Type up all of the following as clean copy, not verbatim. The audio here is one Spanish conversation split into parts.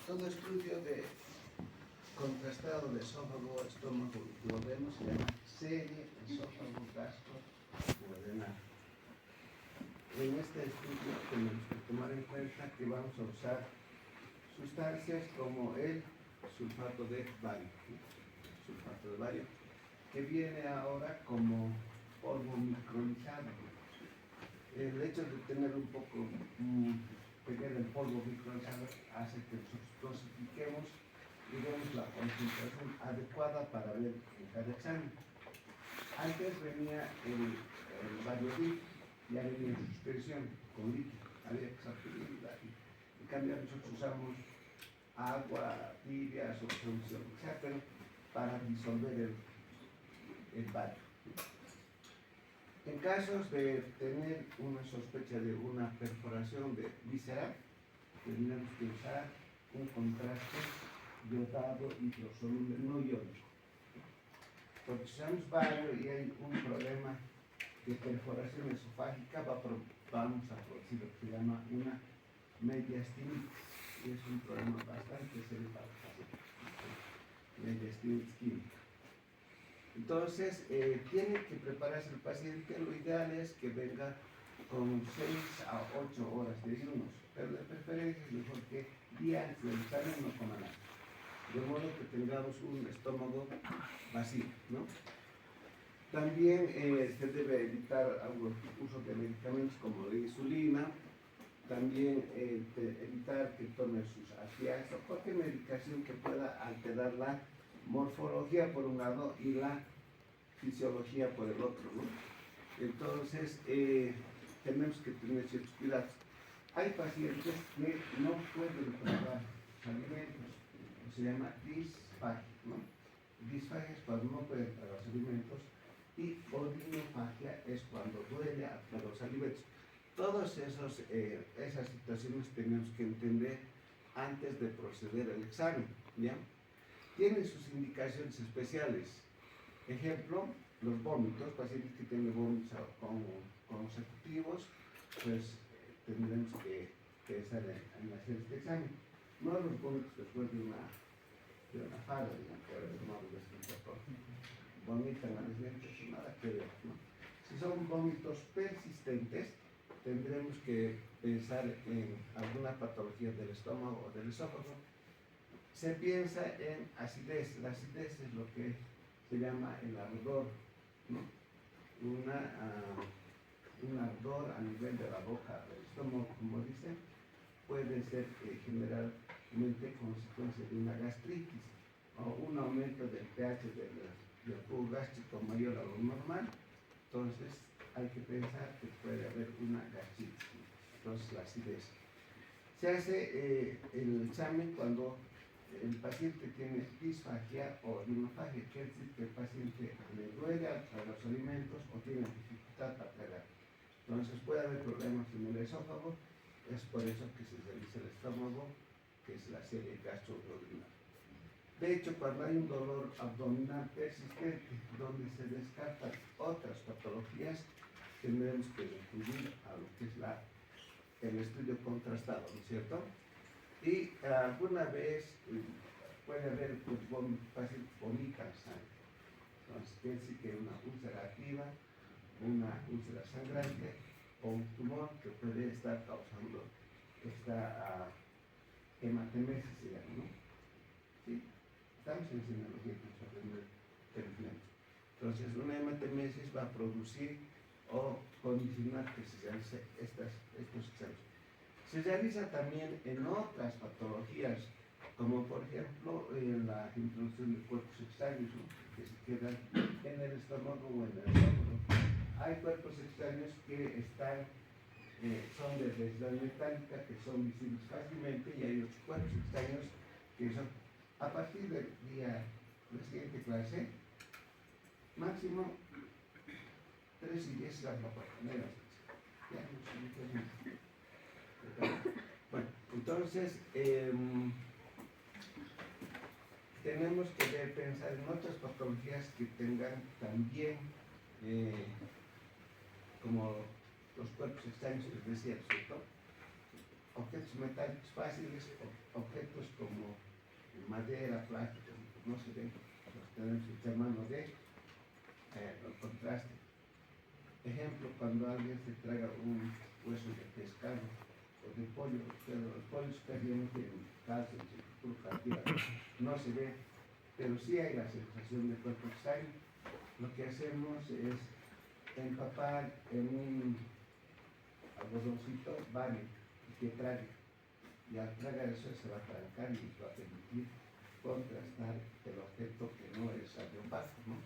Todo estudio de contrastado de esófago, estómago y duodeno se llama serie esófago gastro duodenal. En este estudio tenemos que tomar en cuenta que vamos a usar sustancias como el sulfato de bario, que viene ahora como polvo micronizado. El hecho de tener un poco pequeño el polvo micronizado hace que nosotros dosifiquemos y demos la concentración adecuada para ver en cada examen. Antes venía el Variodip, ya venía en suspensión con líquido, había que sacudirla. En cambio nosotros usamos agua tibia, solución, etc., para disolver el bario. En casos de tener una sospecha de una perforación de víscera, tenemos que usar un contraste iodado hidrosoluble no iónico. Porque si usamos bario y hay un problema de perforación esofágica, vamos a producir lo que se llama una mediastinitis. Y es un problema bastante serio para el paciente. Mediastinitis química. Entonces, tiene que prepararse el paciente. Lo ideal es que venga con 6 a 8 horas de ayunos, pero de preferencia es mejor que día antes del examen no coma nada, de modo que tengamos un estómago vacío, ¿no? También se debe evitar el uso de medicamentos como la insulina, también evitar que tome sus APIAs o cualquier medicación que pueda alterar la morfología por un lado y la fisiología por el otro, ¿no? Entonces, tenemos que tener ciertos cuidados. Hay pacientes que no pueden tragar alimentos, se llama disfagia, ¿no? Disfagia es cuando no pueden tragar los alimentos y odinofagia es cuando duele a tragar los alimentos. Todas esas situaciones tenemos que entender antes de proceder al examen, ¿ya? Tienen sus indicaciones especiales. Ejemplo, los vómitos, pacientes que tienen vómitos consecutivos, pues tendremos que pensar en hacer este examen. No los vómitos después de una faga, digamos, que ahora no los vomitan a veces, nada que ver, ¿no? Si son vómitos persistentes, tendremos que pensar en alguna patología del estómago o del esófago. Se piensa en acidez. La acidez es lo que se llama el ardor, ¿no? Un ardor a nivel de la boca del estómago, como dicen, puede ser generalmente consecuencia de una gastritis o un aumento del pH del jugo gástrico mayor a lo normal. Entonces hay que pensar que puede haber una gastritis, ¿no? Entonces la acidez. Se hace el examen cuando el paciente tiene disfagia o odinofagia, quiere decir que el paciente le duele al tragar los alimentos o tiene dificultad para tragar. Entonces puede haber problemas en el esófago, es por eso que se realiza el estómago, que es la serie gastroduodenal. De hecho, cuando hay un dolor abdominal persistente, donde se descartan otras patologías, tendremos que recurrir a lo que es el estudio contrastado, ¿no es cierto? Y alguna vez puede haber pacientes vomitan sangre. Entonces, quiere decir que una úlcera activa, una úlcera sangrante o un tumor que puede estar causando esta hematemesis, se llama, ¿no? ¿Sí? Estamos enseñando que aprender elementos. Entonces, una hematemesis va a producir o condicionar que se realicen estos exámenes. Se realiza también en otras patologías, como por ejemplo la introducción de cuerpos extraños, ¿no? Que se quedan en el estómago o en el esófago. Hay cuerpos extraños que son de densidad metálica, que son visibles fácilmente, y hay otros cuerpos extraños que son, a partir del día de la siguiente clase, máximo 3 y 10 las papaconeras. Ya no. Bueno, entonces tenemos que pensar en otras patologías que tengan también, como los cuerpos extraños que les decía, ¿cierto? objetos metálicos fáciles, objetos como madera, plástico, no se ven, los tenemos que echar mano de el contraste. Ejemplo, cuando alguien se traga un hueso de pescado o de pollo, pero los pollos casi no tienen calcio, puro cartílago, no se ve, pero sí hay la sensación de cuerpo extraño. Lo que hacemos es empapar en un algodoncito baño y que trague. Y al tragar eso se va a trancar y va a permitir contrastar el objeto que no es radiopaco, ¿no?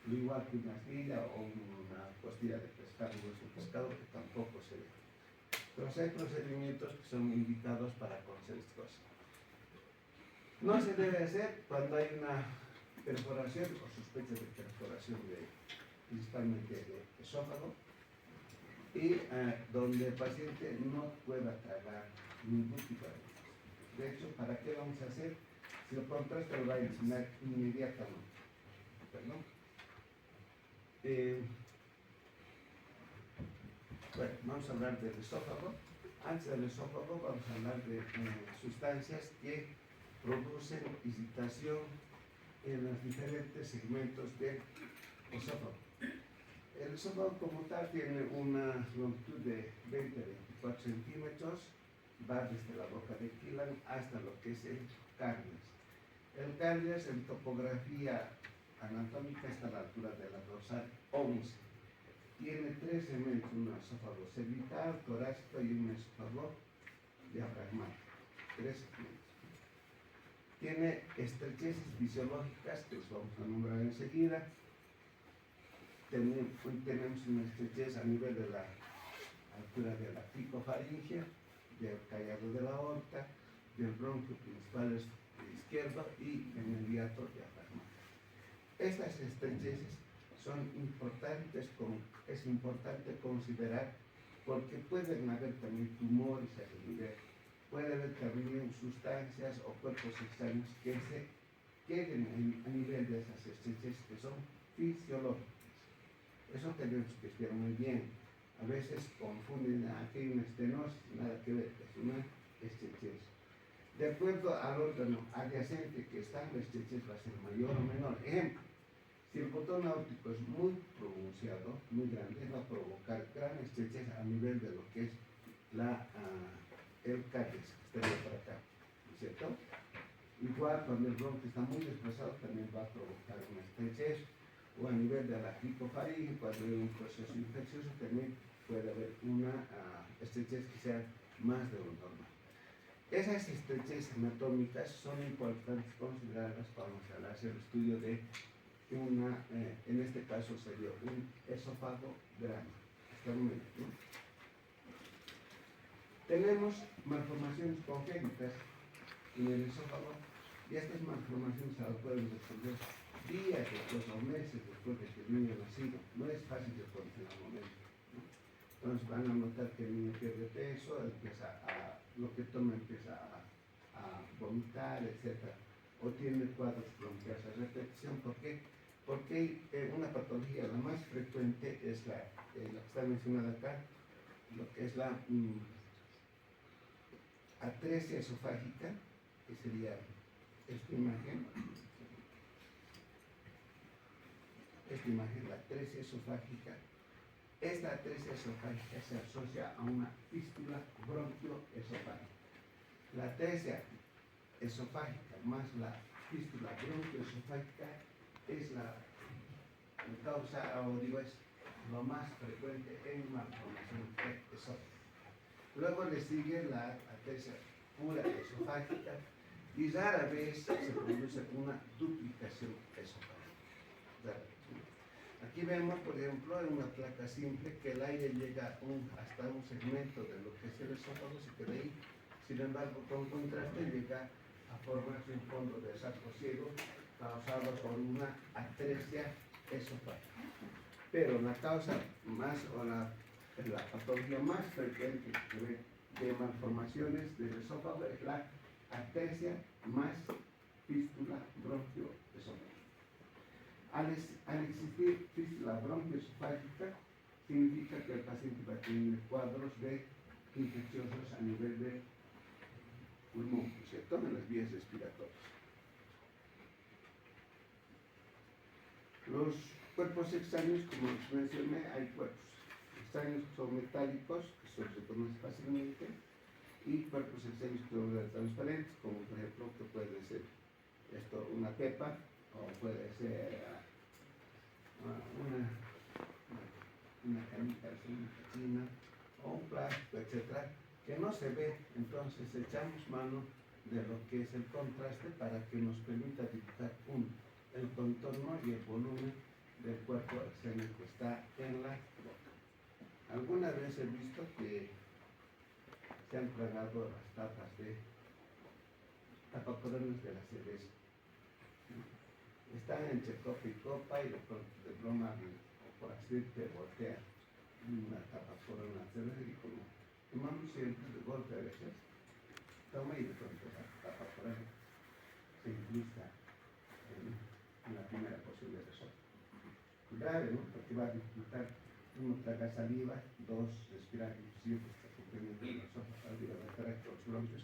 Lo igual que una astilla o una costilla de pescado, un hueso de pescado que tampoco se ve. Entonces hay procedimientos que son indicados para conocer estas cosas. No se debe hacer cuando hay una perforación o sospecha de perforación principalmente de esófago y donde el paciente no pueda tragar ningún tipo de alimento. De hecho, ¿para qué vamos a hacer? Si el contraste lo va a enseñar inmediatamente. ¿Perdón? Bueno, vamos a hablar del esófago. Antes del esófago vamos a hablar de sustancias que producen irritación en los diferentes segmentos del esófago. El esófago como tal tiene una longitud de 20 a 24 centímetros, va desde la boca de Killian hasta lo que es el cardias. El cardias en topografía anatómica está a la altura de la dorsal 11. Tiene tres segmentos, un esófago cervical, torácico y un esófago diafragmático. Tres segmentos. Tiene estrecheces fisiológicas que los vamos a nombrar enseguida. Tenemos una estrechez a nivel de la altura de la picofaringe, del callado de la aorta, del bronquio principal izquierdo y en el hiato diafragmático. Estas estrecheces son importantes, es importante considerar porque pueden haber también tumores a ese nivel, puede haber también sustancias o cuerpos extraños que se queden a nivel de esas estrecheces que son fisiológicas. Eso tenemos que estudiar muy bien. A veces confunden aquí hay una estenosis, nada que ver, es una estrechez. De acuerdo al órgano adyacente que está, la estrechez va a ser mayor o menor. Ejemplo, si el botón aórtico es muy pronunciado, muy grande, va a provocar gran estrechez a nivel de lo que es el cardias, que estaría por acá, ¿no es cierto? Igual, cuando el bronquio está muy desplazado, también va a provocar una estrechez. O a nivel de la picofaringe, cuando hay un proceso infeccioso, también puede haber una estrechez que sea más de lo normal. Esas estrecheces anatómicas son importantes considerarlas cuando se hace el estudio de en este caso sería un esófago grande. Hasta el momento, ¿no? Tenemos malformaciones congénitas en el esófago y estas malformaciones se las pueden resolver días después o meses después de que el niño ha nacido. No es fácil de conocer al momento, ¿no? Entonces van a notar que el niño pierde peso, lo que toma empieza a vomitar, etc. O tiene cuadros bronquiales a repetición. ¿Por qué? Porque una patología, la más frecuente es la que está mencionada acá, lo que es la atresia esofágica, que sería esta imagen, la atresia esofágica. Esta atresia esofágica se asocia a una fístula bronquioesofágica. La atresia esofágica más la fístula bronquioesofágica es la causa, o digo, es lo más frecuente en malformación esofágica. Luego le sigue la atresia pura esofágica y rara vez se produce una duplicación esofágica. Aquí vemos, por ejemplo, en una placa simple que el aire llega hasta un segmento de lo que es el esófago, se queda ahí. Sin embargo, con contraste llega a formarse un fondo de saco ciego causado por una atresia esofágica. Pero la causa más, o la patología más frecuente de malformaciones del esófago es la atresia más fístula bronquioesofágica. Al existir fístula bronquioesofágica, significa que el paciente va a tener cuadros infecciosos a nivel de pulmón, ¿no es cierto?, en las vías respiratorias. Los cuerpos extraños, como les mencioné, hay cuerpos extraños que son metálicos, que se reconocen fácilmente, y cuerpos extraños que son transparentes, como por ejemplo que puede ser esto una pepa, o puede ser una canita, una cachina, o un plástico, etcétera, que no se ve. Entonces echamos mano de lo que es el contraste para que nos permita dibujar el contorno y el volumen del cuerpo extraño que está en la boca. Alguna vez he visto que se han tragado las tapas de tapacoronios de la cerveza. Están entre copa y copa y de pronto de broma o por accidente voltea una tapacorona de cerveza y como tomamos siempre de golpe a veces, toma y de pronto la tapacorona se incrusta en la primera porción de resort. Grave, ¿no? Porque va a dificultar, uno traga saliva, dos, respirar, inclusive que está comprimiendo los ojos, arriba de la tráquea, los bronquios,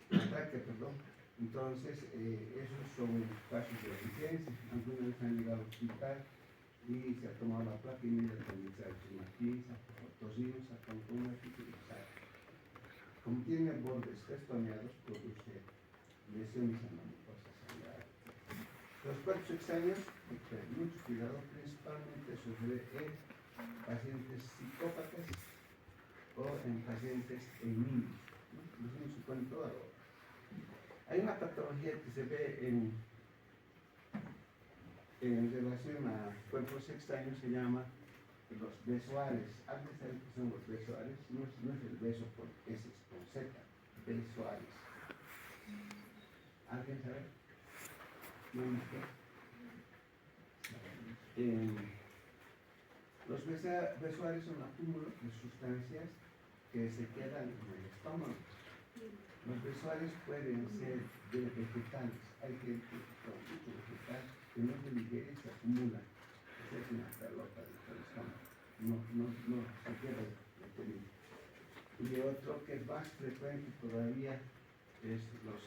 la tráquea, perdón. Entonces, esos son casos de emergencia. Algunas veces han llegado al hospital y se ha tomado la placa y inmediatamente se ha hecho una pinza, o tosido, sacan con una pinza y saca. Como tiene bordes festoneados, produce lesiones anatomosas sangradas. Los cuerpos extraños, mucho cuidado, principalmente sucede en pacientes psicópatas o en pacientes en niños. Los niños se ponen toda la hora. Hay una patología que se ve en relación a cuerpos extraños, se llama los besoares. ¿Alguien sabe qué son los besoares? No es el beso por S, es con Z, besoares. ¿Alguien sabe? Los besoares son acúmulos de sustancias que se quedan en el estómago. Los besoares pueden ser de vegetales. Hay gente con mucho vegetal que no se digiere y se acumula. Esa es una pelota del estómago. No se queda detenido. Y otro que es más frecuente todavía es los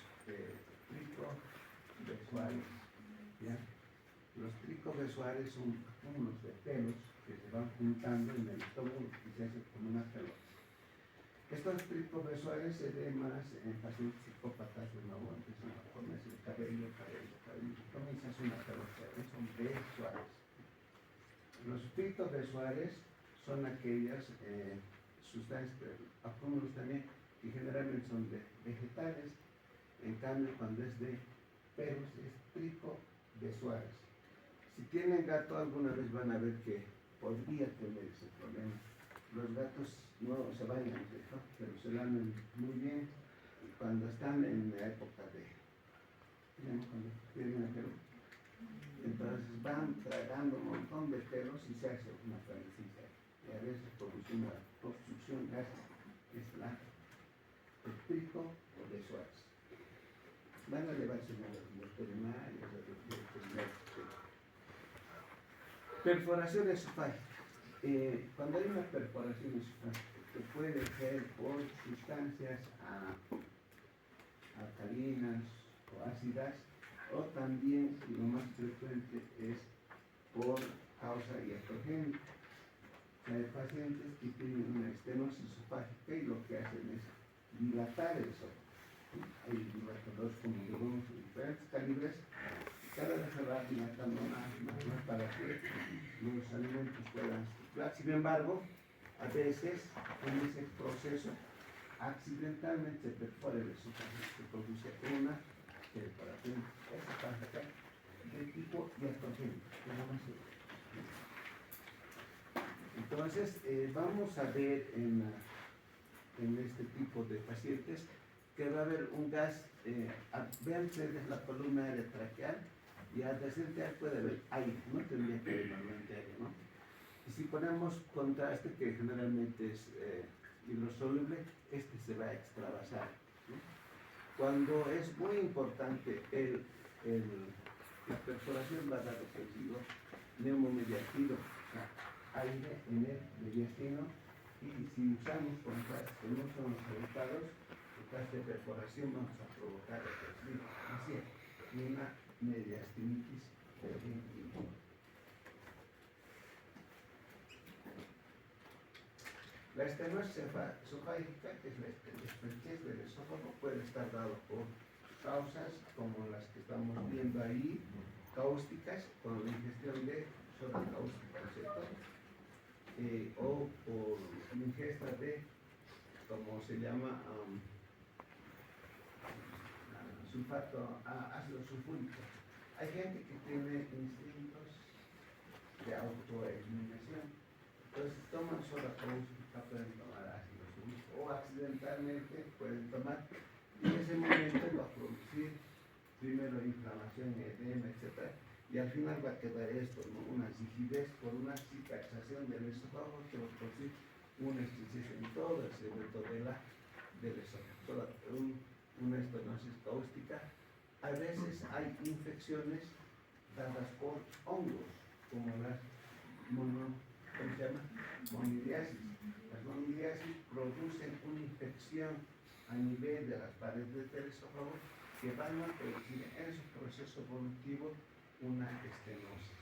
tricobesoares. ¿Ya? Los tricobesoares son acúmulos de pelos que se van juntando en el estómago y se hacen como una pelota. Estos tricobesoares se ven más en pacientes psicópatas de nuevo, empiezan a ponerse el cabello, comienza a hacer una pelota, son besoares. Los tricobesoares son aquellas sustancias, acúmulos también, que generalmente son de vegetales. En cambio, cuando es de pelos, es tricobesoares. Si tienen gato, alguna vez van a ver que podría tener ese problema. Los gatos no se bañan, ¿no? Pero se lamen muy bien cuando están en la época cuando tienen pelo. Entonces van tragando un montón de pelos y se hace una parecida. Y a veces produce una obstrucción gástrica, que es el tricobesoares. Van a llevarse a los veterinarios, a los veterinarios. Perforación esofágica. Cuando hay una perforación esofágica, que puede ser por sustancias alcalinas o ácidas, o también, y lo más frecuente, es por causa iatrogénica. Hay pacientes que tienen una estenosis esofágica y lo que hacen es dilatar el esófago. Hay dilatadores como de diferentes calibres. Cada vez se va dilatando más para que los alimentos puedan circular. Sin embargo, a veces en ese proceso accidentalmente se perfora el esófago, se produce una perforación esofágica de tipo iatrogénico. Entonces, vamos a ver en este tipo de pacientes que va a haber un gas, vean ustedes la columna aérea traqueal, y adyacente puede haber aire, no tendría que haber normalmente aire, ¿no? Y si ponemos contraste, que generalmente es hidrosoluble, este se va a extravasar, ¿no? Cuando es muy importante la perforación va a dar ofensivo neumomediativo, o sea, aire en el mediastino, y si usamos contrastes que no son los adecuados, las de perforación vamos a provocar así, una mediastinitis. La estenosis esofágica, que es la estrechez del esófago, puede estar dado por causas como las que estamos viendo ahí, cáusticas, con la ingestión de soda cáustica, ¿cierto? O por ingesta de, como se llama, ácido sulfúrico. Hay gente que tiene instintos de autoeliminación, entonces toman soda cáustica, pueden tomar ácido sulfúrico, o accidentalmente pueden tomar, y en ese momento va a producir primero inflamación, edema, etc. Y al final va a quedar esto, ¿no? Una rigidez por una cicatrización del esófago que va a producir una estrechez en todo el segmento del esófago, una estenosis cáustica. A veces hay infecciones dadas por hongos, como las monidiasis. Las monidiasis producen una infección a nivel de las paredes del esófago que van a producir en su proceso evolutivo una estenosis.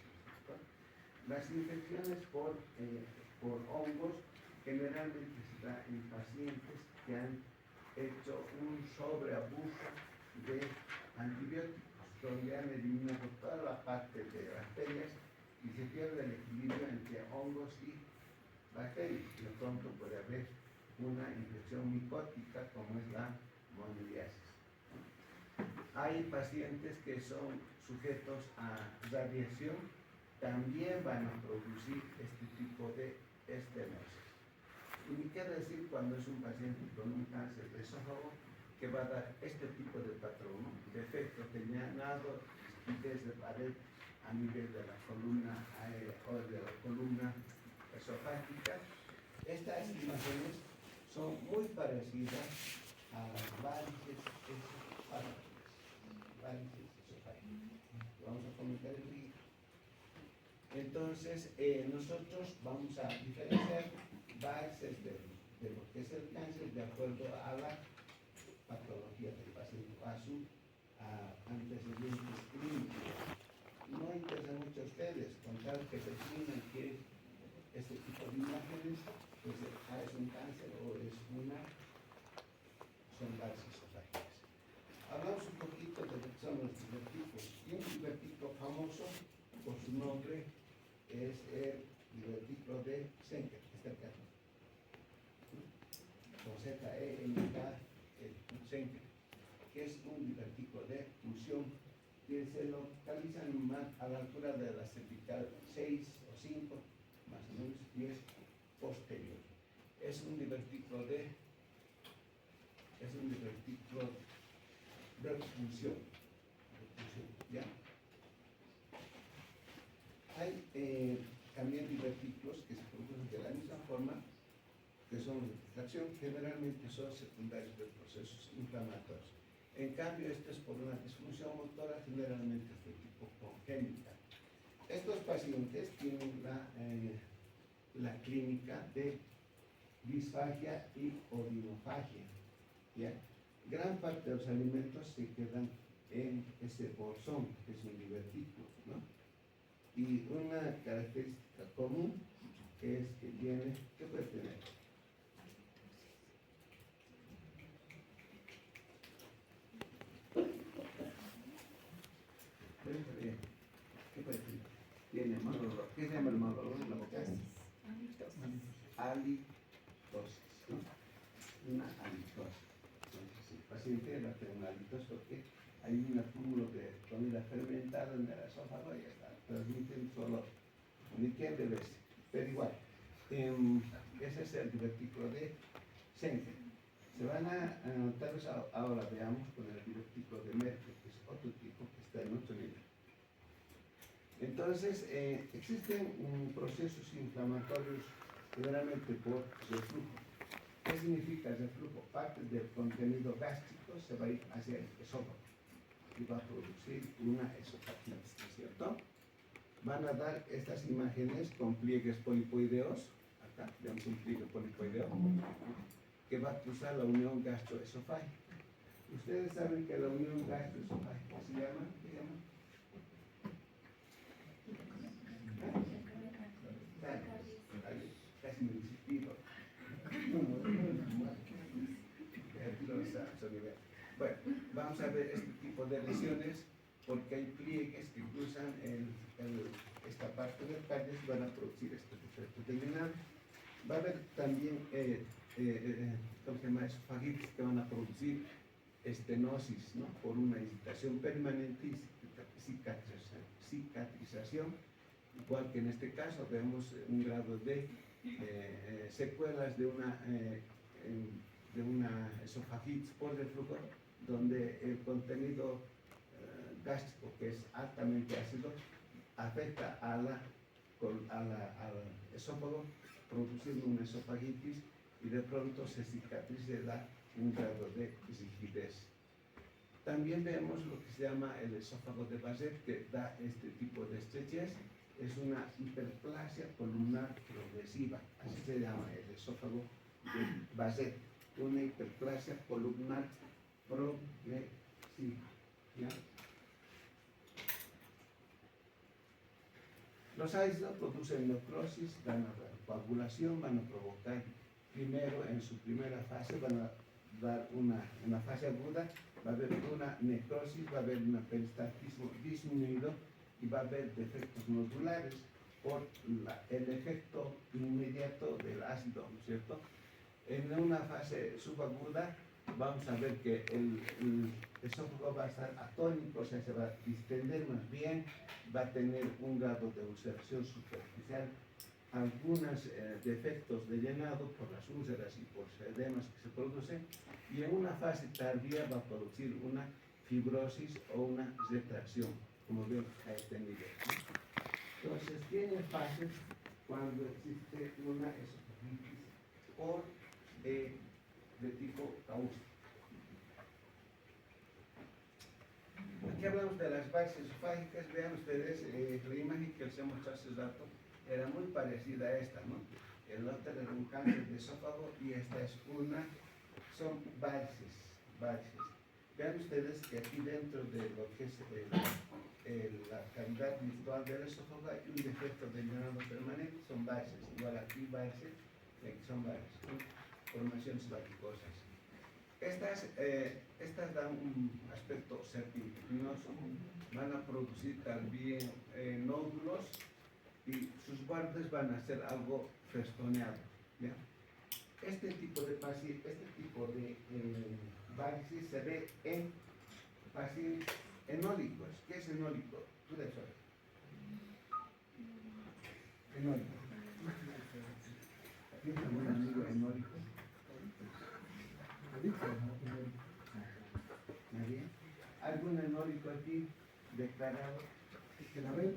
Las infecciones por hongos generalmente se dan en pacientes que han hecho un sobreabuso de antibióticos, donde han eliminado toda la parte de bacterias y se pierde el equilibrio entre hongos y bacterias. De pronto puede haber una infección micótica como es la monidiasis. Hay pacientes que son sujetos a radiación, también van a producir este tipo de estenosis. Y ni qué decir cuando es un paciente con un cáncer de esófago que va a dar este tipo de patrón, ¿no? Defecto teñanado, rigidez de pared a nivel de la columna o de la columna esofágica. Estas imágenes son muy parecidas a las varices esofágicas. Vamos a comentar el día. Entonces, nosotros vamos a diferenciar varices de lo que es el cáncer de acuerdo a la patología del paciente, a sus antecedentes clínicos. No interesa mucho a ustedes, con tal que definan que este tipo de imágenes, pues es un cáncer o son varices esofágicas. Hablamos un poquito de lo que son los diverticos. Y un divertico famoso, por su nombre, es el divertico de Zenker, este acá. Con Z-E-N-K, Zenker, que es un divertico de fusión que se localiza a la altura de la cervical 6 o 5, más o menos, y es posterior. Es un divertico de fusión, ¿ya? Hay también divertículos que se producen de la misma forma, que son de inflamación, generalmente son secundarios de procesos inflamatorios. En cambio, esto es por una disfunción motora, generalmente es de tipo congénita. Estos pacientes tienen la clínica de disfagia y odinofagia, ¿ya? Gran parte de los alimentos se quedan en ese bolsón, que es un divertículo, ¿no? Y una característica común es que tiene, ¿qué puede tener? ¿Qué puede tener? Tiene mal olor. ¿Qué se llama el mal olor en la boca? Halitosis, ¿no? Una halitosis. Entonces, el paciente va a tener una halitosis porque hay un acúmulo de comida fermentada en el esófago y ya está. Transmiten su olor. Ni qué debe ser. Pero igual, ese es el divertículo de Zenker. Se van tal vez ahora veamos con el divertículo de Merkel, que es otro tipo que está en otro nivel. Entonces, existen procesos inflamatorios generalmente por reflujo. ¿Qué significa el reflujo? Parte del contenido gástrico se va a ir hacia el esófago y va a producir una esofagitis, ¿no es cierto? Van a dar estas imágenes con pliegues polipoideos. Acá vemos un pliegue polipoideo que va a cruzar la unión gastroesofágica. Ustedes saben que la unión gastroesofágica se llama, ¿qué se llama? Casi me disipilo. Bueno, vamos a ver este tipo de lesiones porque hay pliegues que cruzan esta parte del cardio y van a producir este defecto de llenado. Va a haber también ¿cómo se llama? Esofagitis que van a producir estenosis, ¿no? Por una irritación permanente y cicatrización, igual que en este caso vemos un grado de secuelas de una esofagitis por reflujo, donde el contenido gástrico, que es altamente ácido, afecta al esófago, produciendo una esofagitis y de pronto se cicatriza y da un grado de rigidez. También vemos lo que se llama el esófago de Basset, que da este tipo de estrechez. Es una hiperplasia columnar progresiva, así se llama el esófago de Basset, una hiperplasia columnar progresiva. ¿Ya? Los ácidos producen necrosis, dan coagulación, van a provocar primero, en su primera fase, van a dar una fase aguda, va a haber una necrosis, va a haber un peristaltismo disminuido y va a haber defectos nodulares por el efecto inmediato del ácido, ¿no es cierto? En una fase subaguda vamos a ver que el esófago va a estar atónico, o sea, se va a distender más bien, va a tener un grado de ulceración superficial, algunos defectos de llenado por las úlceras y por edemas que se producen, y en una fase tardía va a producir una fibrosis o una retracción, como ven a este nivel. Entonces, tiene fases cuando existe una esofagitis por de tipo cáustico. Aquí hablamos de las varices esofágicas. Vean ustedes, la imagen que les he mostrado hace rato era muy parecida a esta, ¿no? El otro era un cáncer de esófago y esta es son varices. Vean ustedes que aquí dentro de lo que es la cavidad virtual del esófago hay un defecto de llenado permanente, son varices, igual aquí varices, aquí son varices, ¿no? Formaciones varicosas. Estas dan un aspecto serpintiginoso, van a producir también nódulos y sus bordes van a ser algo festoneados, ¿ya? Este tipo de varices se ve en pacientes enólicos. ¿Qué es enólico? Tú debes saber. Enólico. ¿Tienes algún amigo enólico? ¿Nadie? ¿Algún enólico aquí declarado? Que la ven.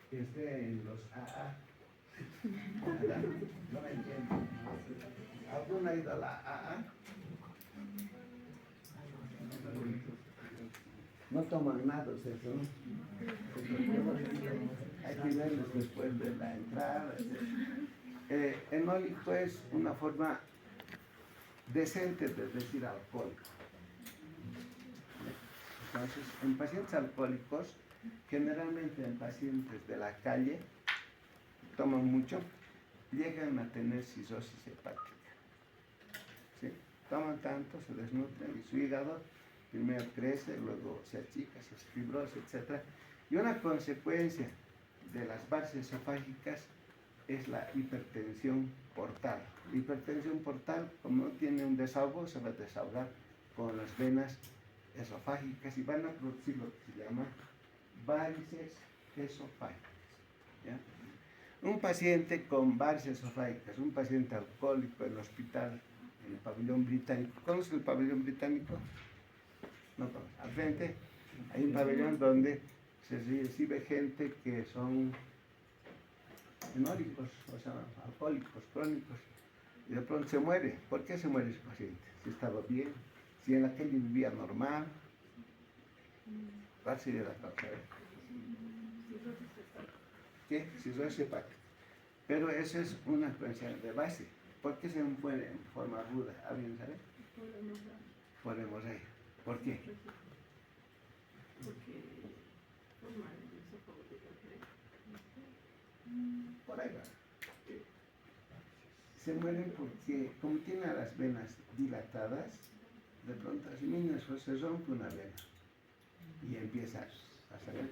Que esté en los AA. No me entiendo. ¿Alguno ha ido a la AA? No toman nada ustedes, ¿no? Hay que verlos después de la entrada. Enólico es una forma decente de decir alcohólico. Entonces, en pacientes alcohólicos, generalmente en pacientes de la calle, toman mucho, llegan a tener cirrosis hepática. ¿Sí? Toman tanto, se desnutren y su hígado primero crece, luego se achica, se fibrosa, etc. Y una consecuencia de las varices esofágicas es la hipertensión portal. La hipertensión portal, como no tiene un desahogo, se va a desahogar con las venas esofágicas y van a producir lo que se llama varices esofágicas. ¿Ya? Un paciente con varices esofágicas, un paciente alcohólico en el hospital, en el pabellón británico. ¿Conoces el pabellón británico? No, al frente hay un pabellón donde se recibe gente que son enólicos, o sea, alcohólicos, crónicos, y de pronto se muere. ¿Por qué se muere ese paciente? Si estaba bien, si en la calle vivía normal, ¿cuál sería la causa? ¿Qué? Cirrosis hepática. Pero eso es una consecuencia de base. ¿Por qué se muere en forma aguda? ¿Alguien sabe? por hemorragia. ¿Por qué? Porque forma el esófago de Por ahí va. Se mueren porque, como tiene las venas dilatadas, de pronto se rompe una vena y empieza a salir.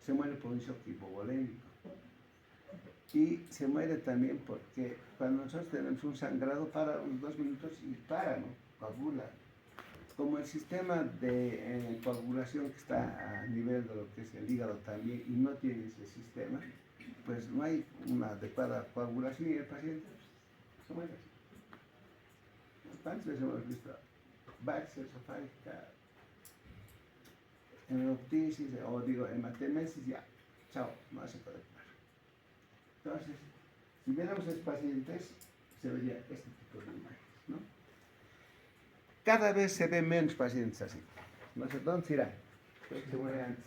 Se muere por un shock hipovolémico. Y se muere también porque cuando nosotros tenemos un sangrado para unos 2 minutos y para, ¿no? Coagula. Como el sistema de coagulación que está a nivel de lo que es el hígado también y no tiene ese sistema, pues no hay una adecuada coagulación y el paciente se muere. ¿Cuántas veces hemos visto varices esofágica, hemoptisis o digo hematemesis? Ya, chao, no se puede curar. Entonces, si viéramos a esos pacientes, se vería este tipo de imágenes, ¿no? Cada vez se ven menos pacientes así. No sé dónde se irán. Creo que se muere antes.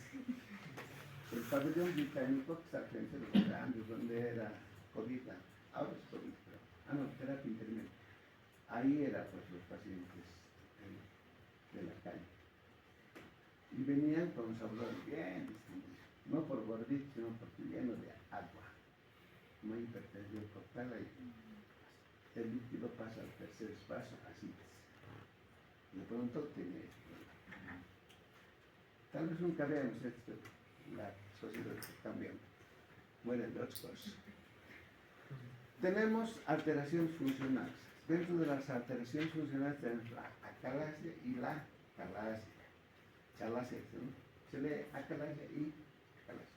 El pabellón británico que está al frente de los grandes, donde era COVID, ahora es COVID, pero, no, terapia intermedia. Ahí eran pues, los pacientes de la calle. Y venían con un sabor bien distinto, no por gordito, sino porque lleno de agua. No hay hipertensión portal ahí. El líquido pasa al tercer espacio, así es. De pronto tiene, tal vez nunca veamos esto, la sociedad está cambiando, mueren de otras cosas. Tenemos alteraciones funcionales. Dentro de las alteraciones funcionales tenemos la acalasia y la calasia. Chalasia, ¿no? Se lee acalasia y calasia.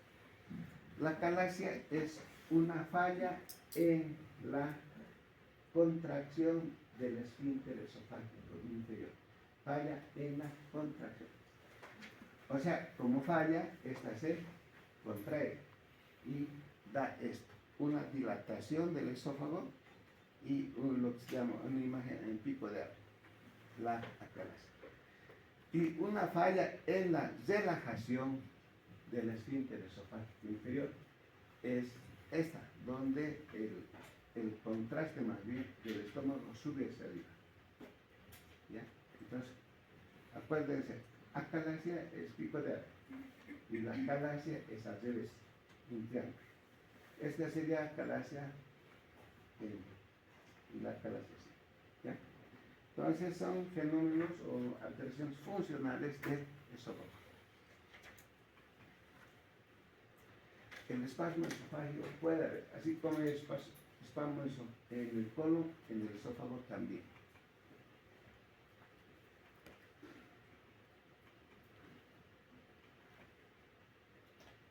La calasia es una falla en la contracción del esfínter esofágico inferior. Falla en la contracción. O sea, como falla, esta se contrae y da esto, una dilatación del esófago y lo que se llama una imagen en pico de agua, la acalasia. Y una falla en la relajación del esfínter esofágico inferior es esta, donde el contraste más bien del estómago sube hacia arriba. ¿Ya? Entonces, acuérdense, acalasia es pico de agua y la calasia es al revés, un triángulo. Esta sería acalasia y la calasia así. ¿Ya? Entonces son fenómenos o alteraciones funcionales del esófago. El espasmo esofágico puede haber, así como el espasmo en el colon, en el esófago también.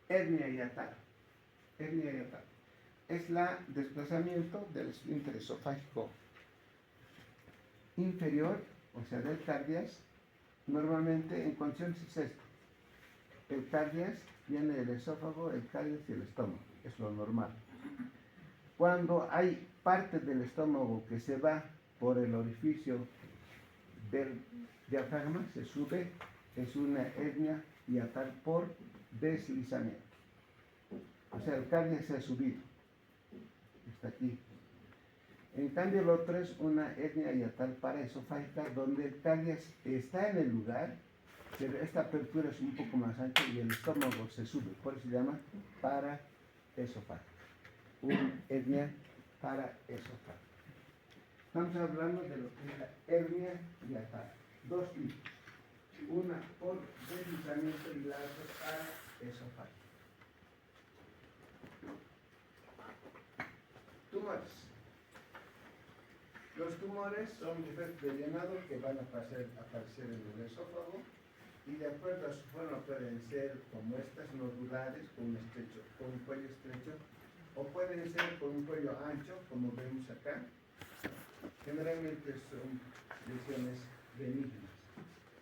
Hernia hiatal. Hernia hiatal es el desplazamiento del esfínter esofágico inferior, o sea, del cardias. Normalmente en condiciones es esto. El cardias viene del esófago, el cardias y el estómago. Es lo normal. Cuando hay parte del estómago que se va por el orificio del diafragma, se sube, es una hernia hiatal por deslizamiento. O sea, el cardias se ha subido. Está aquí. En cambio, el otro es una hernia hiatal paraesofágica, donde el cardias está en el lugar, pero esta apertura es un poco más ancha y el estómago se sube. Por eso se llama paraesofágica. Una hernia paraesofágica. Estamos hablando de lo que es la hernia hiatal. Dos tipos. Una por deslizamiento y la otra paraesofágica. Tumores. Los tumores son defectos de llenado que van a aparecer en el esófago y de acuerdo a su forma pueden ser como estas, nodulares, con un cuello estrecho, o pueden ser con un cuello ancho, como vemos acá. Generalmente son lesiones benignas,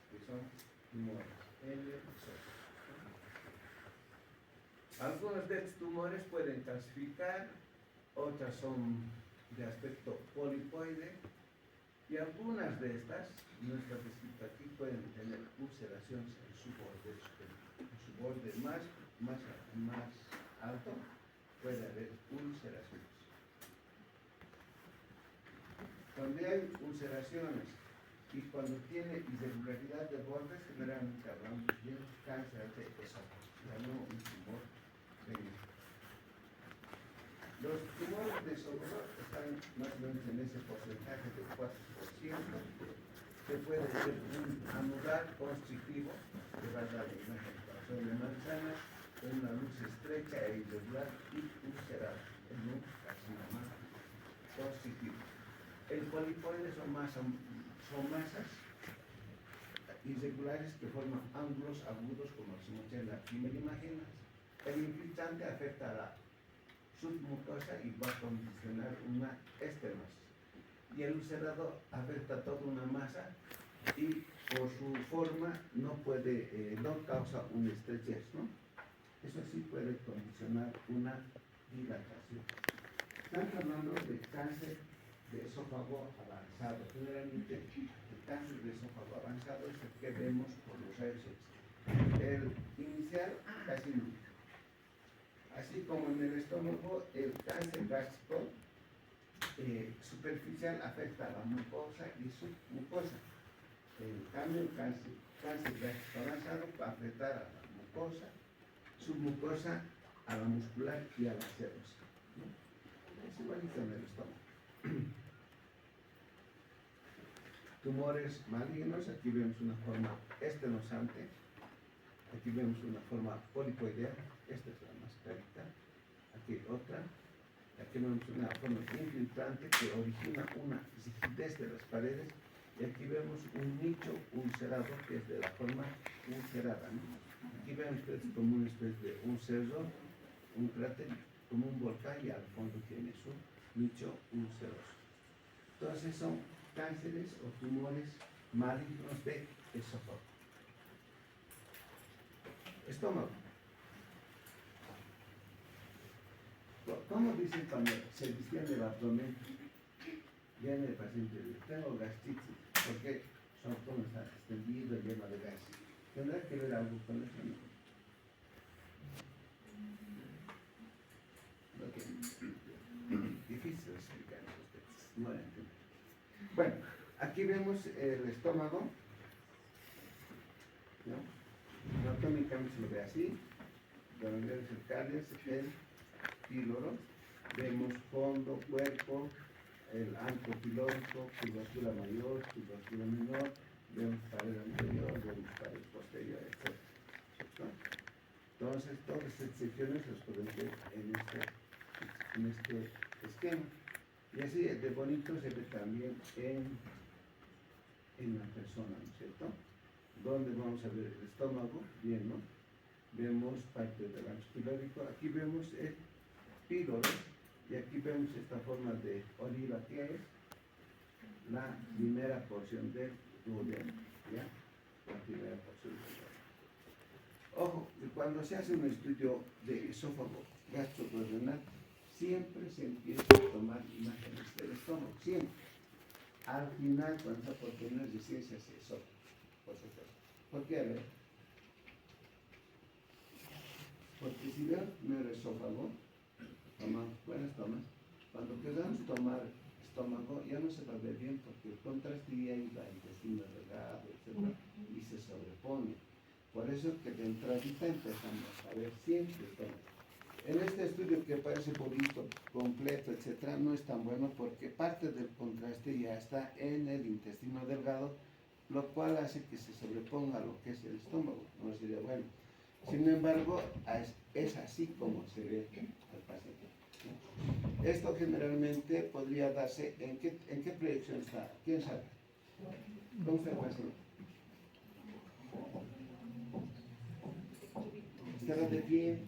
que son tumores en el esófago. Algunos de estos tumores pueden calcificar, otras son de aspecto polipoide y algunas de estas, no está descrito aquí, pueden tener ulceraciones en su borde superior. En su borde más alto puede haber ulceraciones. Donde hay ulceraciones Y cuando tiene irregularidad de bordes, generalmente hablamos de cáncer de esófago, ya no un tumor renal. Los tumores de esófago están más o menos en ese porcentaje de 4%. Se puede ver un anular constrictivo, que va a dar la imagen corazón de manzana, una luz estrecha e irregular y ulcerada, en un carcinoma constrictivo. El polipoide son masas irregulares que forman ángulos agudos, como se muestra en la primera imagen. El infiltrante afecta a la submucosa y va a condicionar una estenosis. Y el ulcerado afecta a toda una masa y por su forma no causa una estrechez, ¿no? Eso sí puede condicionar una dilatación. Estamos hablando de cáncer de esófago avanzado. Generalmente el cáncer de esófago avanzado es el que vemos por los rayos X. El inicial casi nunca. Así como en el estómago, el cáncer gástrico superficial afecta a la mucosa y submucosa. En cambio, el cáncer gástrico avanzado va a afectar a la mucosa, submucosa, a la muscular y a la serosa, ¿no? Es igualito en el estómago. Tumores malignos, aquí vemos una forma estenosante, aquí vemos una forma polipoidea, esta es la más clarita, aquí otra, aquí vemos una forma infiltrante que origina una rigidez de las paredes, y aquí vemos un nicho ulcerado que es de la forma ulcerada, ¿no? Aquí ven ustedes como una especie de un cerro, un cráter, como un volcán, y al fondo tiene su nicho ulceroso. Entonces son cánceres o tumores malignos de esófago. Estómago. ¿Cómo dicen cuando se distiende el abdomen? Viene el paciente y dice, tengo gastritis, porque su abdomen está extendido, lleno de gas. ¿Tendrá que ver algo con eso? Difícil explicar estos textos, no lo entiendo. Bueno, aquí vemos el estómago, ¿no? Anatómicamente se lo ve así, gangliones cercales, el píloro, vemos fondo, cuerpo, el arco pilórico, curvatura mayor, curvatura menor, vemos pared anterior, vemos pared posterior, etc. ¿No? Entonces, todas estas secciones las podemos ver en este esquema. Y así de bonito se ve también en la persona, ¿no es cierto? Donde vamos a ver el estómago, bien, ¿no? Vemos parte del ancho pilórico, aquí vemos el píloro, y aquí vemos esta forma de oliva que es la primera porción del duodeno, ¿ya? La primera porción del duodeno. Ojo, que cuando se hace un estudio de esófago gastroduodenal, siempre se empieza a tomar imágenes del estómago, siempre. Al final, cuando está por tener de ciencias esófago, por supuesto. ¿Por qué? A ver. Porque si veo primero esófago, buenas tomas, cuando queramos tomar estómago ya no se va a ver bien porque el contraste ya iba al intestino delgado, etc. Y se sobrepone. Por eso que de entradita empezamos a ver siempre estómago. En este estudio que parece bonito, completo, etc., no es tan bueno porque parte del contraste ya está en el intestino delgado, lo cual hace que se sobreponga lo que es el estómago. No sería bueno. Sin embargo, es así como se ve al paciente. Esto generalmente podría darse, ¿en qué proyección está? ¿Quién sabe? ¿Cómo está el paciente? ¿Estará de pie?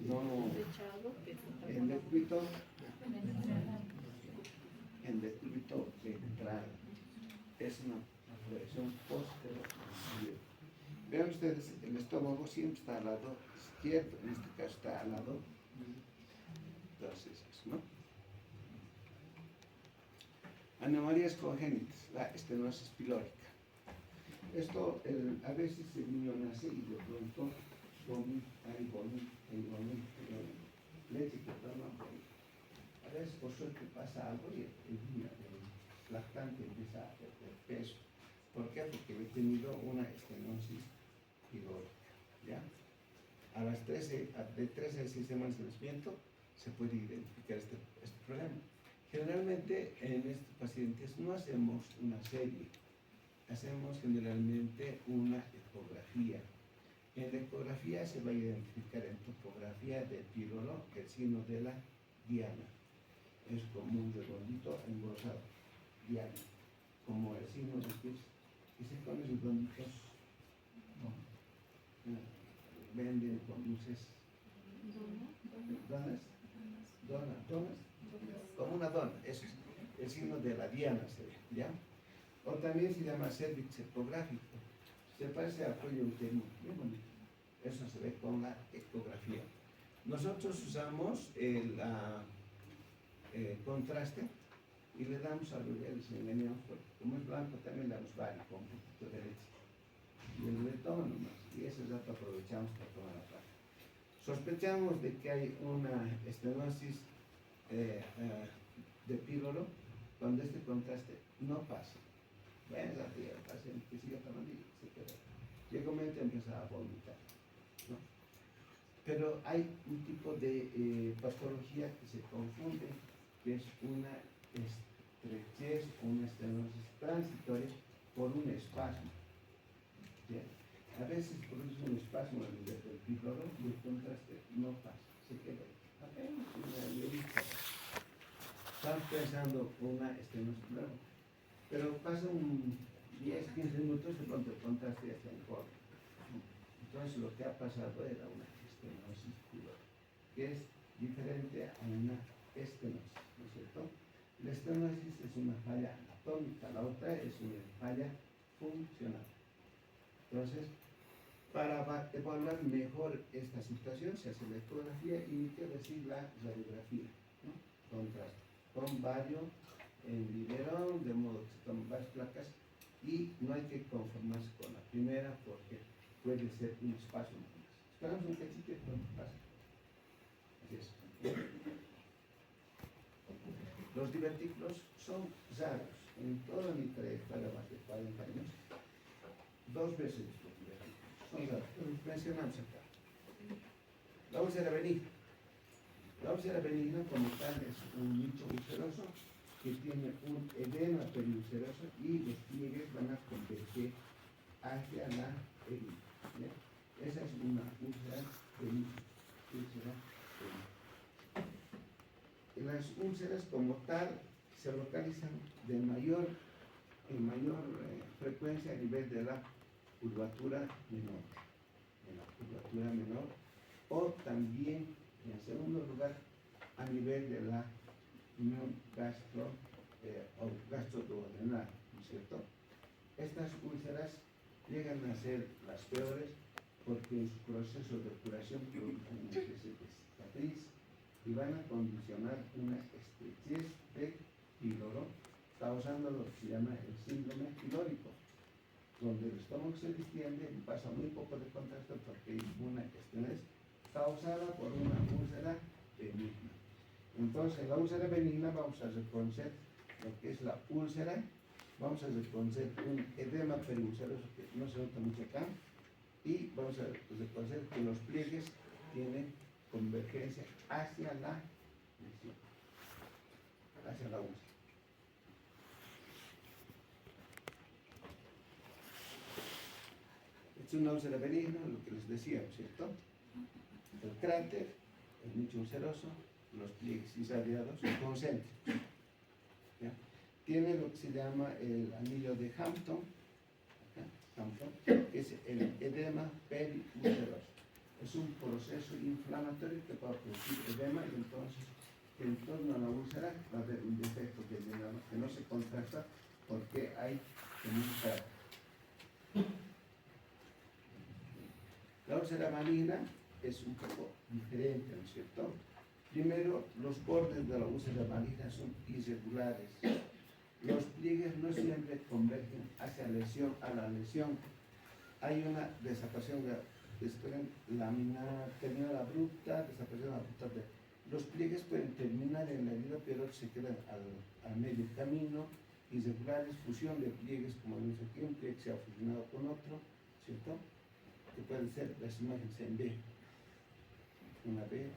No, en decúbito ventral. Es una proyección posterior. Vean ustedes, el estómago siempre está al lado izquierdo, en este caso está al lado. Entonces, eso, ¿no? Anomalías congénitas, la estenosis pilórica. Esto a veces el niño nace y de pronto vomita, leche que toma, a veces por suerte pasa algo y el niño lactante empieza a perder peso. ¿Por qué? Porque he tenido una estenosis pilórica, ¿ya? A las 13, de 13 a 6 semanas de nacimiento se puede identificar este problema. Generalmente en estos pacientes no hacemos una serie, hacemos generalmente una ecografía. En la ecografía se va a identificar en topografía de píloro el signo de la diana. Es como un redondito engrosado, diana, como el signo de que se pone redonditos, ¿no? Venden con luces. ¿Donas? Como una dona, eso es el signo de la diana, ¿ya? O también se llama cervix ecográfico, se parece a cuello uterino, muy bonito. Eso se ve con la ecografía. Nosotros usamos el contraste y le damos a los dedos, engañamos, porque como es blanco también le damos vario con un poquito de leche. Y le toman nomás, y ese dato aprovechamos para tomar la placa. Sospechamos de que hay una estenosis de píloro cuando este contraste no pasa. Bueno, el paciente que sigue tomando y se queda. Llega un momento y empieza a vomitar, ¿no? Pero hay un tipo de patología que se confunde, que es una estrechez o una estenosis transitoria por un espasmo. ¿Sí? A veces produce un espasmo en el del píloro y el contraste no pasa, se queda apenas una levita. Estamos pensando una estenosis nueva, pero pasa un 10-15 minutos y pronto el contraste ya está en forma. Entonces lo que ha pasado era una estenosis pilórica, que es diferente a una estenosis, ¿no es cierto? La estenosis es una falla anatómica, la otra es una falla funcional. Entonces, para evaluar mejor esta situación se hace la ecografía y ni que decir la radiografía, ¿no? Contraste con vario en biberón, de modo que se toman varias placas y no hay que conformarse con la primera porque puede ser un espasmo más. Esperamos un cachito y pronto pasa. Así es. Los divertículos son raros. En toda mi trayectoria, más de 40 años, 2 veces los divertículos son raros. Los mencionamos acá. La úlcera benigna. La úlcera benigna como tal es un nicho ulceroso que tiene un edema periulceroso y los pliegues van a converger hacia la herida. Esa es una úlcera benigna. Las úlceras como tal se localizan en mayor frecuencia a nivel de la curvatura menor. O también, en segundo lugar, a nivel de la unión gastroduodenal, ¿no es cierto? Estas úlceras llegan a ser las peores porque en su proceso de curación producen una especie de cicatriz y van a condicionar una estrechez de píloro, causando lo que se llama el síndrome pilórico, donde el estómago se distiende y pasa muy poco de contraste porque hay una estrechez causada por una úlcera benigna. Entonces, la úlcera benigna vamos a reconocer lo que es la úlcera, vamos a reconocer un edema periulceroso que no se nota mucho acá, y vamos a reconocer que los pliegues tienen convergencia hacia la lesión, hacia la úlcera. Es una úlcera benigna, lo que les decía, ¿cierto? El cráter, el nicho ulceroso, los pliegues irradiados concéntricos. ¿Ya? Tiene lo que se llama el anillo de Hampton, que es el edema periulceroso. Es un proceso inflamatorio que va a producir edema y entonces en torno a la úlcera va a haber un defecto que no se contrasta porque hay un cráter. La úlcera maligna es un poco diferente, ¿no es cierto? Primero, los bordes de la úlcera maligna son irregulares. Los pliegues no siempre convergen hacia la lesión. Hay una desaparición laminar, terminal abrupta, desaparición abrupta. Los pliegues pueden terminar en la herida, pero se quedan al medio camino irregulares, fusión de pliegues, como vemos aquí, un pliegue que se ha fusionado con otro, ¿cierto? Que pueden ser las imágenes en B, una B,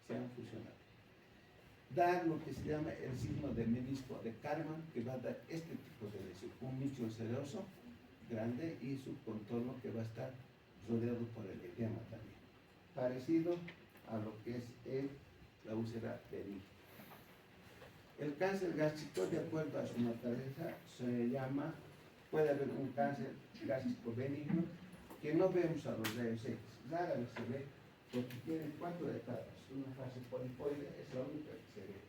se han fusionado. Dar lo que se llama el signo de menisco de Karman, que va a dar este tipo de lesión, un nicho seroso grande y su contorno que va a estar rodeado por el edema también, parecido a lo que es la úlcera benigna. El cáncer gástrico, de acuerdo a su naturaleza, se llama, puede haber un cáncer gástrico benigno que no vemos a los rayos X, rara vez se ve porque tiene 4 etapas. Una fase polipoide es la única que se ve.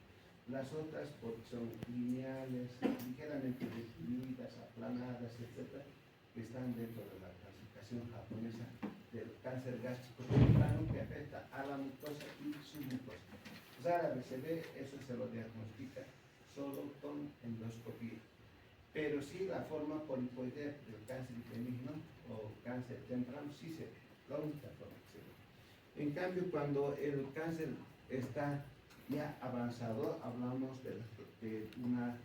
Las otras, porque son lineales, ligeramente definidas, aplanadas, etc., que están dentro de la clasificación japonesa del cáncer gástrico temprano que afecta a la mucosa y submucosa. Rara vez se ve, eso se lo diagnostica solo con endoscopía. Pero sí la forma polipoidea del cáncer benigno o cáncer temprano sí se ve, la única forma que se ve. En cambio, cuando el cáncer está ya avanzado, hablamos de unas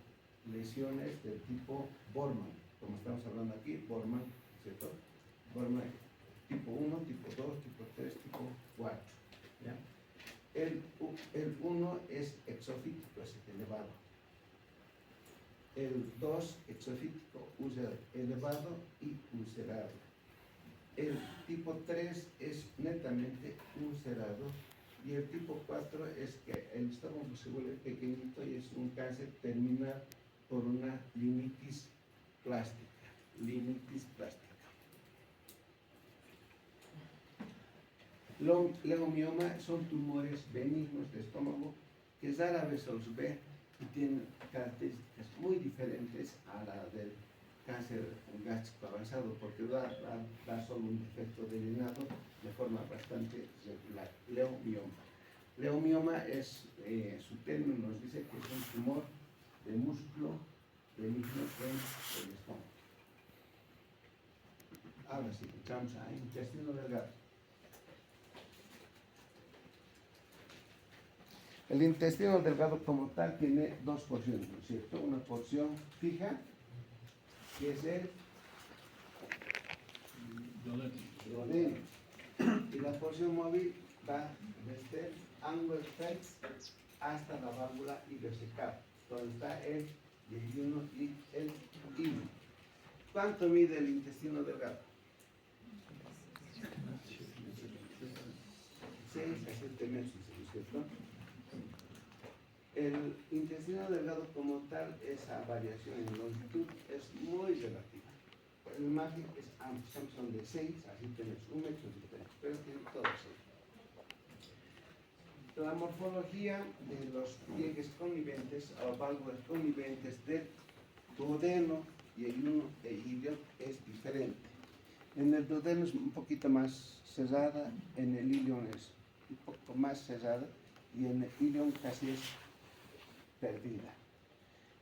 lesiones del tipo Bormann, como estamos hablando aquí, Bormann, ¿cierto? Bormann tipo 1, tipo 2, tipo 3, tipo 4. ¿Ya? El 1 es exofítico, es elevado. El 2, exofítico, elevado y ulcerado. El tipo 3 es netamente ulcerado y el tipo 4 es que el estómago se vuelve pequeñito y es un cáncer terminal por una linitis plástica. Leomioma son tumores benignos de estómago que rara vez se los ve y tienen características muy diferentes a la del cáncer gástrico avanzado, porque da solo un defecto de llenado de forma bastante regular. Leomioma es, su término nos dice que es un tumor de músculo benigno en el estómago. Ahora sí, entramos a intestino delgado. El intestino delgado como tal tiene dos porciones, ¿no es cierto? Una porción fija, que es el duodeno, y la porción móvil va desde el ángulo hasta la válvula ileocecal, donde está el yeyuno y el hilo. ¿Cuánto mide el intestino delgado? 6 a 7 metros, ¿no es cierto? El intestino delgado como tal, esa variación en longitud es muy relativa. El margen es amplio, son de 6 a 7 metros, 1 metro de diferencia, pero tiene todo eso. La morfología de los pliegues conniventes o válvulas conniventes del duodeno, yeyuno e ilio es diferente. En el duodeno es un poquito más cerrada, en el ilion es un poco más cerrada y en el ilion casi es perdida.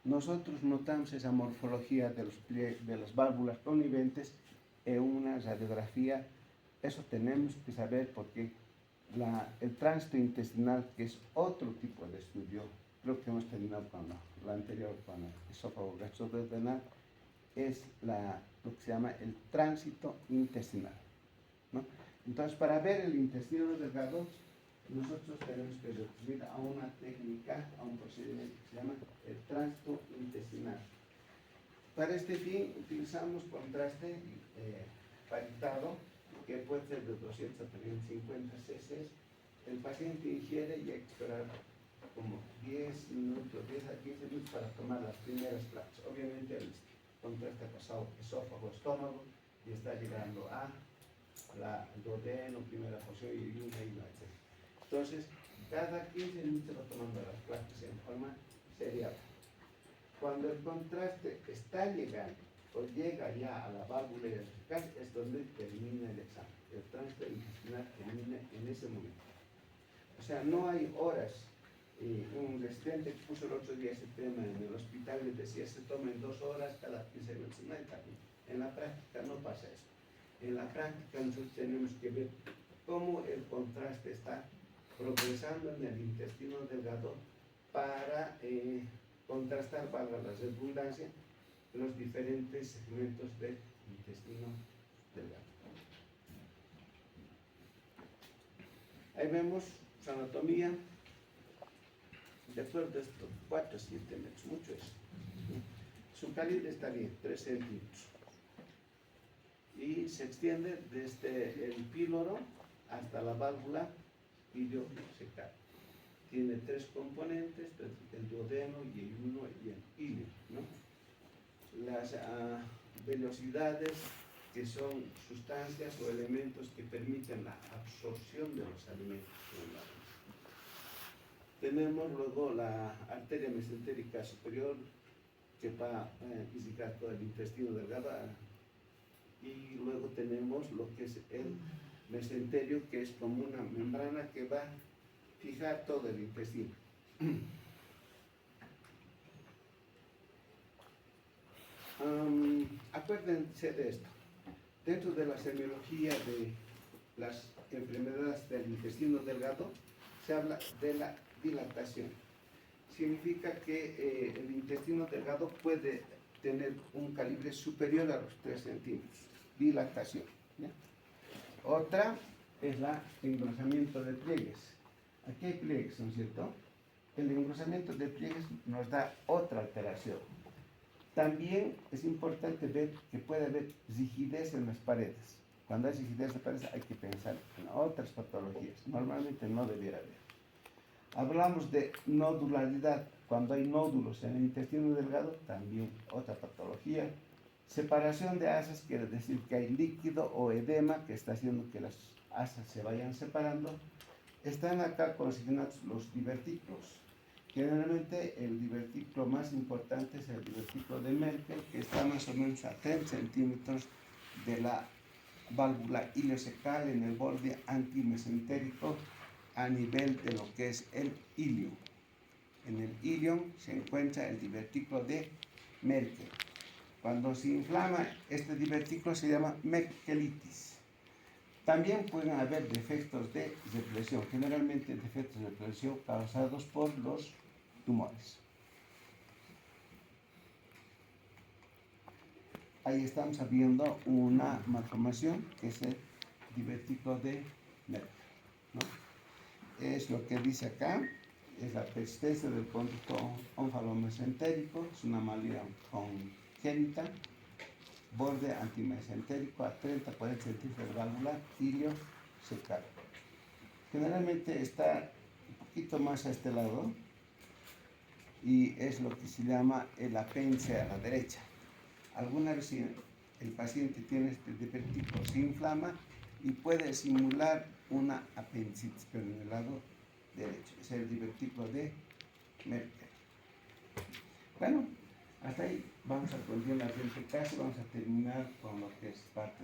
Nosotros notamos esa morfología de las válvulas conniventes en una radiografía. Eso tenemos que saber porque el tránsito intestinal, que es otro tipo de estudio, creo que hemos terminado con la anterior, con el esófago gastroduodenal, es lo que se llama el tránsito intestinal, ¿no? Entonces, para ver el intestino delgado, nosotros tenemos que recurrir a una técnica, a un procedimiento que se llama el tránsito intestinal. Para este fin utilizamos contraste paritado, que puede ser de 200 a 350 cc. El paciente ingiere y hay que esperar como 10 minutos, 10 a 15 minutos para tomar las primeras placas. Obviamente el contraste ha pasado esófago, estómago y está llegando a la duodeno, primera porción y una y la etc. Entonces, cada 15 minutos va tomando las placas en forma serial. Cuando el contraste está llegando o llega ya a la válvula ileocecal, es donde termina el examen. El tránsito intestinal termina en ese momento. O sea, no hay horas. Un residente que puso el otro día ese tema en el hospital les decía se toma en 2 horas cada 15 minutos. No hay camino. En la práctica no pasa eso. En la práctica nosotros tenemos que ver cómo el contraste está progresando en el intestino delgado para contrastar, valga la redundancia, los diferentes segmentos del intestino delgado. Ahí vemos su anatomía, de acuerdo a estos 4 a 7 metros, mucho es. Su calibre está bien, 3 centímetros. Y se extiende desde el píloro hasta la válvula iliocecal. Tiene 3 componentes, el duodeno y el uno y el ilio, ¿no? Las velocidades, que son sustancias o elementos que permiten la absorción de los alimentos. Tenemos luego la arteria mesentérica superior, que va a irrigar todo el intestino delgado, y luego tenemos lo que es el mesenterio, que es como una membrana que va a fijar todo el intestino. Acuérdense de esto. Dentro de la semiología de las enfermedades del intestino delgado, se habla de la dilatación. Significa que el intestino delgado puede tener un calibre superior a los 3 centímetros. Dilatación, ¿ya? Otra es el engrosamiento de pliegues. Aquí hay pliegues, ¿no es cierto? El engrosamiento de pliegues nos da otra alteración. También es importante ver que puede haber rigidez en las paredes. Cuando hay rigidez en las paredes hay que pensar en otras patologías. Normalmente no debiera haber. Hablamos de nodularidad. Cuando hay nódulos en el intestino delgado, también otra patología. Separación de asas quiere decir que hay líquido o edema que está haciendo que las asas se vayan separando. Están acá consignados los divertículos. Generalmente el divertículo más importante es el divertículo de Merkel, que está más o menos a 3 centímetros de la válvula iliocecal en el borde antimesentérico a nivel de lo que es el ilio. En el ilion se encuentra el divertículo de Merkel. Cuando se inflama este divertículo se llama merkelitis. También pueden haber defectos de represión, generalmente defectos de represión causados por los tumores. Ahí estamos viendo una malformación que es el divertículo de Merkel, ¿no? Es lo que dice acá, es la persistencia del conducto onfalomesentérico, es una anomalía congénita, borde antimesentérico a 30-40 centímetros de válvula iliocecal. Generalmente está un poquito más a este lado y es lo que se llama el apéndice a la derecha. Alguna vez el paciente tiene este divertículo, se inflama y puede simular una apendicitis, pero en el lado derecho. Es el divertículo de Merkel. Bueno, hasta ahí vamos a continuar la siguiente clase, vamos a terminar con lo que es parte